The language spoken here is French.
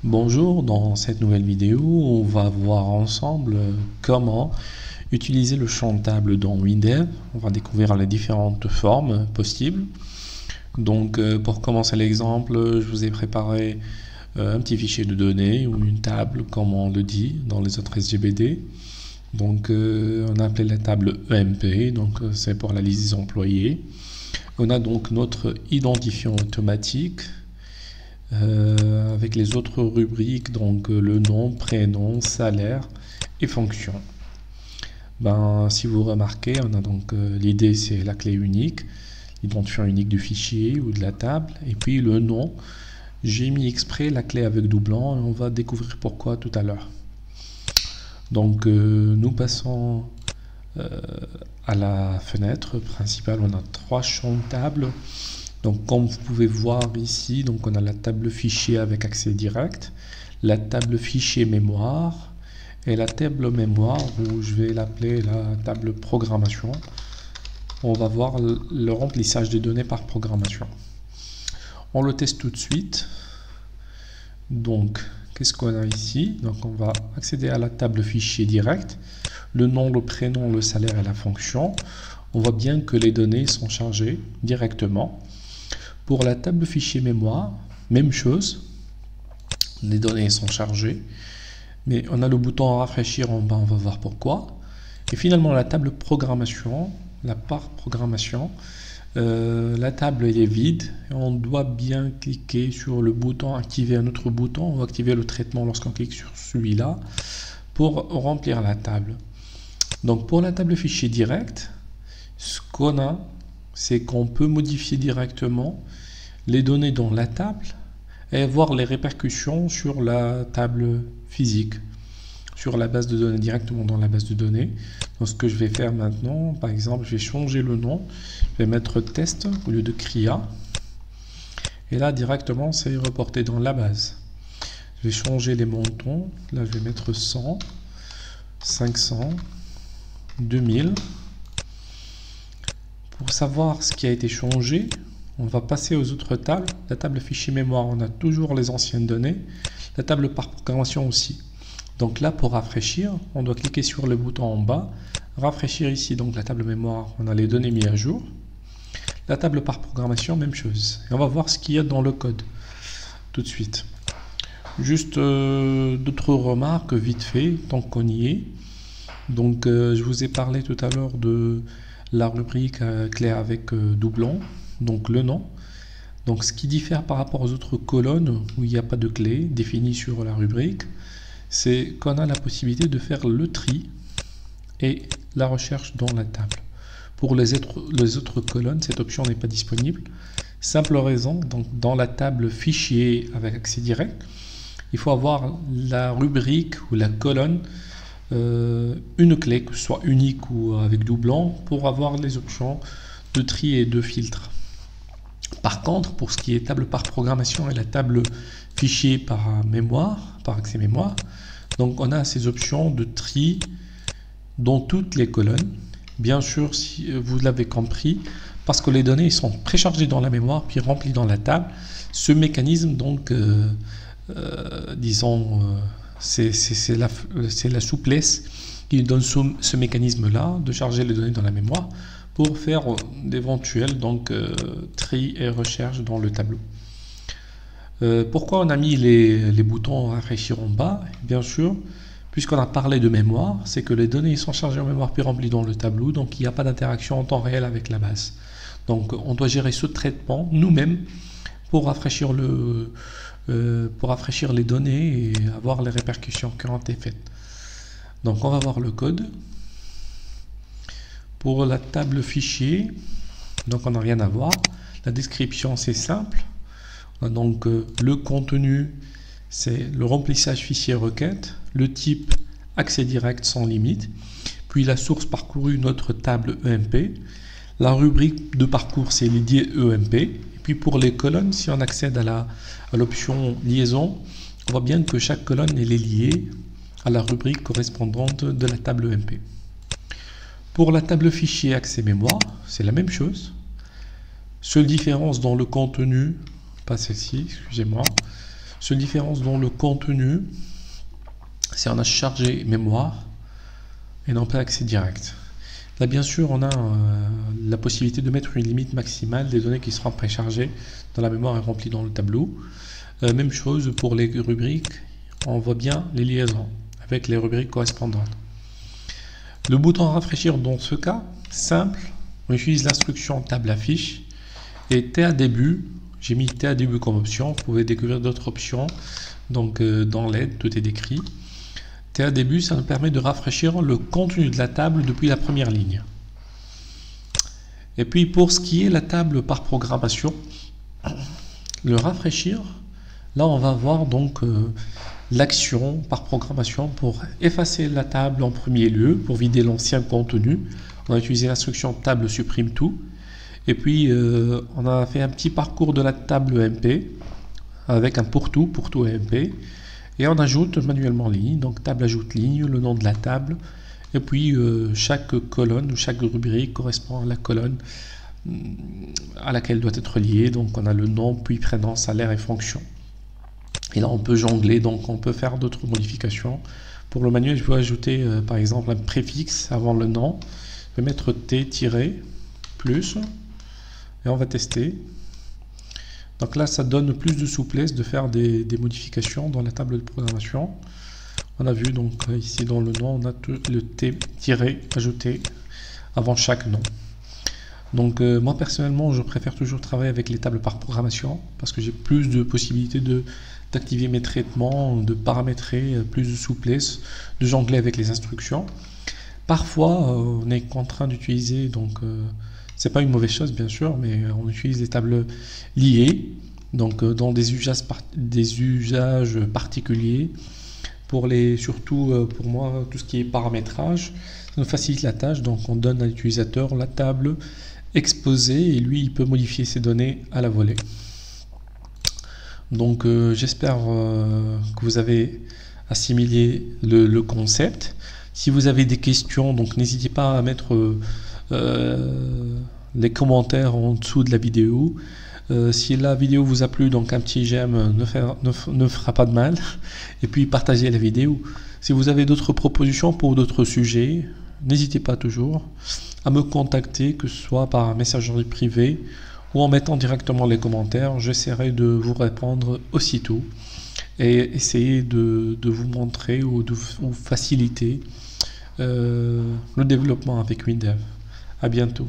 Bonjour, dans cette nouvelle vidéo, on va voir ensemble comment utiliser le champ table dans WinDev. On va découvrir les différentes formes possibles. Donc pour commencer l'exemple, je vous ai préparé un petit fichier de données ou une table comme on le dit dans les autres SGBD. Donc on a appelé la table EMP, donc c'est pour la liste des employés. On a donc notre identifiant automatique avec les autres rubriques, donc le nom, prénom, salaire et fonction. Si vous remarquez, on a donc l'idée c'est la clé unique, l'identifiant unique du fichier ou de la table, et puis le nom, j'ai mis exprès la clé avec doublon et on va découvrir pourquoi tout à l'heure. Donc nous passons à la fenêtre principale. On a trois champs de table. Donc comme vous pouvez voir ici, donc on a la table fichier avec accès direct, la table fichier mémoire et la table mémoire où je vais l'appeler la table programmation. On va voir le remplissage des données par programmation. On le teste tout de suite. Donc qu'est-ce qu'on a ici? Donc on va accéder à la table fichier direct, le nom, le prénom, le salaire et la fonction. On voit bien que les données sont chargées directement. Pour la table fichier mémoire, même chose, les données sont chargées, mais on a le bouton rafraîchir en bas, on va voir pourquoi. Et finalement la table programmation, la part programmation, la table elle est vide, et on doit bien cliquer sur le bouton, activer un autre bouton, on va activer le traitement lorsqu'on clique sur celui-là, pour remplir la table. Donc pour la table fichier direct, ce qu'on a, c'est qu'on peut modifier directement les données dans la table et voir les répercussions sur la table physique, sur la base de données, directement dans la base de données. Donc ce que je vais faire maintenant, par exemple, je vais changer le nom, je vais mettre test au lieu de CRIA, et là directement c'est reporté dans la base. Je vais changer les montants, là je vais mettre 100, 500, 2000. Pour savoir ce qui a été changé, on va passer aux autres tables. La table fichier mémoire, on a toujours les anciennes données. La table par programmation aussi. Donc là, pour rafraîchir, on doit cliquer sur le bouton en bas. Rafraîchir ici, donc la table mémoire, on a les données mises à jour. La table par programmation, même chose. Et on va voir ce qu'il y a dans le code tout de suite. Juste d'autres remarques vite fait, tant qu'on y est. Donc je vous ai parlé tout à l'heure de la rubrique clé avec doublon, donc le nom. Donc ce qui diffère par rapport aux autres colonnes où il n'y a pas de clé définie sur la rubrique, c'est qu'on a la possibilité de faire le tri et la recherche dans la table. Pour les autres colonnes, cette option n'est pas disponible. Simple raison, donc dans la table fichier avec accès direct, il faut avoir la rubrique ou la colonne une clé, que ce soit unique ou avec doublon, pour avoir les options de tri et de filtre. Par contre, pour ce qui est table par programmation et la table fichier par mémoire, par accès mémoire, donc on a ces options de tri dans toutes les colonnes. Bien sûr, si vous l'avez compris, parce que les données sont préchargées dans la mémoire puis remplies dans la table, ce mécanisme, donc, disons, c'est la souplesse qui donne ce mécanisme-là de charger les données dans la mémoire pour faire d'éventuels tri et recherche dans le tableau. Pourquoi on a mis les boutons rafraîchir en bas? Bien sûr, puisqu'on a parlé de mémoire, c'est que les données sont chargées en mémoire puis remplies dans le tableau, donc il n'y a pas d'interaction en temps réel avec la base. Donc on doit gérer ce traitement nous-mêmes pour rafraîchir les données et avoir les répercussions qui ont été faites. Donc on va voir le code. Pour la table fichier, donc on n'a rien à voir. La description c'est simple. On a donc le contenu, c'est le remplissage fichier requête, le type accès direct sans limite, puis la source parcourue, notre table EMP. La rubrique de parcours c'est lié EMP. Et puis pour les colonnes, si on accède à l'option liaison, on voit bien que chaque colonne elle est liée à la rubrique correspondante de la table EMP. Pour la table fichier accès mémoire, c'est la même chose. Seule différence dans le contenu, pas celle-ci, excusez-moi. Seule différence dans le contenu, c'est on a chargé mémoire et non pas accès direct. Là, bien sûr, on a la possibilité de mettre une limite maximale des données qui seront préchargées dans la mémoire et remplies dans le tableau. Même chose pour les rubriques, on voit bien les liaisons avec les rubriques correspondantes. Le bouton rafraîchir dans ce cas, simple, on utilise l'instruction table affiche et T à début, j'ai mis T à début comme option, vous pouvez découvrir d'autres options, donc dans l'aide, tout est décrit. T à début, ça nous permet de rafraîchir le contenu de la table depuis la première ligne. Et puis pour ce qui est la table par programmation, le rafraîchir, là on va voir donc l'action par programmation pour effacer la table en premier lieu, pour vider l'ancien contenu. On a utilisé l'instruction table supprime tout. Et puis on a fait un petit parcours de la table MP avec un pour tout et MP. Et on ajoute manuellement ligne, donc table ajoute ligne, le nom de la table. Et puis chaque colonne ou chaque rubrique correspond à la colonne à laquelle doit être liée. Donc on a le nom, puis prénom, salaire et fonction. Et là on peut jongler, donc on peut faire d'autres modifications. Pour le manuel, je peux ajouter par exemple un préfixe avant le nom. Je vais mettre T-plus et on va tester. Donc là ça donne plus de souplesse de faire des modifications dans la table de programmation. On a vu donc ici dans le nom, on a le T- ajouté avant chaque nom. Donc moi personnellement je préfère toujours travailler avec les tables par programmation parce que j'ai plus de possibilités d'activer mes traitements, de paramétrer, plus de souplesse, de jongler avec les instructions. Parfois on est contraint d'utiliser, donc c'est pas une mauvaise chose bien sûr, mais on utilise les tables liées, donc dans des usages particuliers. Surtout pour moi, tout ce qui est paramétrage, ça nous facilite la tâche, donc on donne à l'utilisateur la table exposée et lui il peut modifier ses données à la volée. Donc j'espère que vous avez assimilé le concept. Si vous avez des questions, donc n'hésitez pas à mettre les commentaires en dessous de la vidéo. Si la vidéo vous a plu, donc un petit j'aime ne fera pas de mal. Et puis partagez la vidéo. Si vous avez d'autres propositions pour d'autres sujets, n'hésitez pas toujours à me contacter, que ce soit par messagerie privée ou en mettant directement les commentaires. J'essaierai de vous répondre aussitôt et essayer de vous montrer ou de vous faciliter le développement avec WinDev. À bientôt.